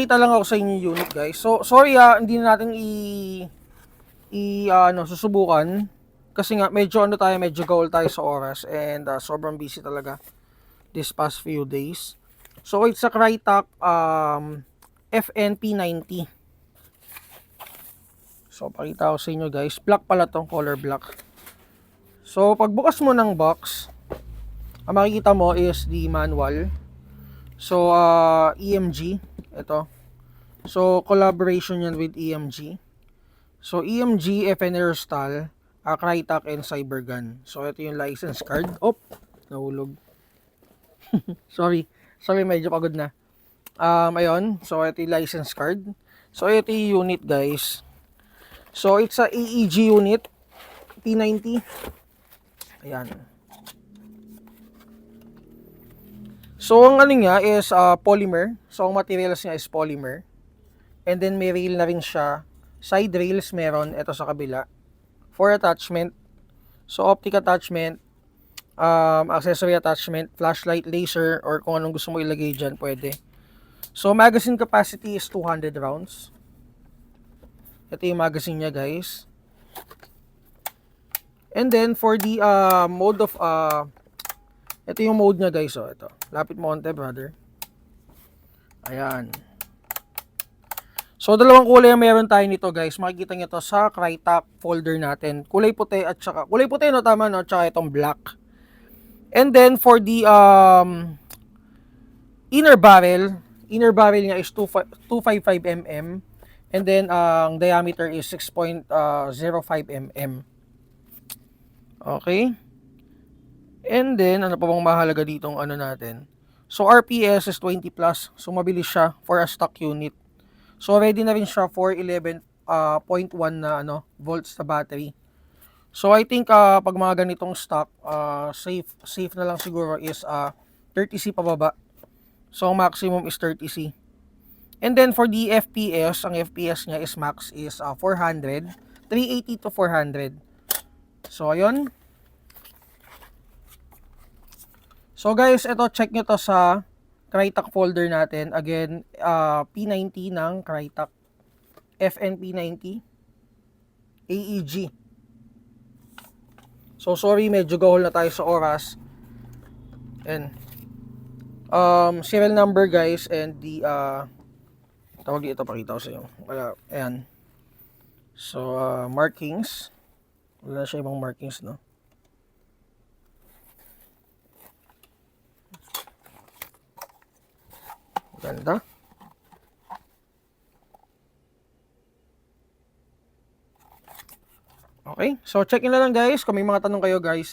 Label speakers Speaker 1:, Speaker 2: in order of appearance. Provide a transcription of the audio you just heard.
Speaker 1: Kita lang ako sa inyo unit guys. So sorry hindi na natin susubukan kasi nga medyo medyo goal tayo sa oras and sobrang busy talaga this past few days. So it's a Crytek FNP90. So pakita ko sa inyo guys, black pala tong color black. So pagbukas mo ng box, ang makikita mo is the manual. So EMG ito. So collaboration yan with EMG. So EMG, FN Aerostal, Crytek and Cybergun. So ito yung license card. Nahulog. Sorry, medyo pagod na. Ayun, so ito yung license card. So ito yung unit guys. So it's a AEG unit, P90. Ayan. So ang ano niya is polymer. So ang materials niya is polymer. And then may rail na rin siya. Side rails meron, ito sa kabila. For attachment. So optic attachment, accessory attachment, flashlight, laser, or kung anong gusto mo ilagay dyan, pwede. So magazine capacity is 200 rounds. Ito yung magazine niya guys. And then for the mode of ito yung mode niya guys. Ito. Lapit mo onte brother. Ayan. So dalawang kulay ang meron tayo nito guys. Makikita niyo to sa Crytek folder natin. Kulay puti at saka kulay puti no, tama no, tsaka itong black. And then for the inner barrel niya is 255 mm. And then ang diameter is 6.05 mm. Okay? And then ano pa bang mahalaga ditong ano natin? So RPS is 20 plus. So mabilis siya for a stock unit. So ready na rin siya for 11.1 na volts na battery. So I think pag mga ganitong stock, safe na lang siguro is 30C pababa. So ang maximum is 30C. And then for the FPS, ang FPS niya is max is 400, 380 to 400. So ayun. So guys, ito check nyo to sa Crytek folder natin. Again, P90 ng Crytek. FNP90 AEG. So sorry, medyo gahol na tayo sa oras. And serial number guys and the tawag dito, pakita ko sa inyo. Ayan. So markings. Wala na siya ibang markings, no? Ganda. Okay, so check nyo na lang guys. Kung may mga tanong kayo guys,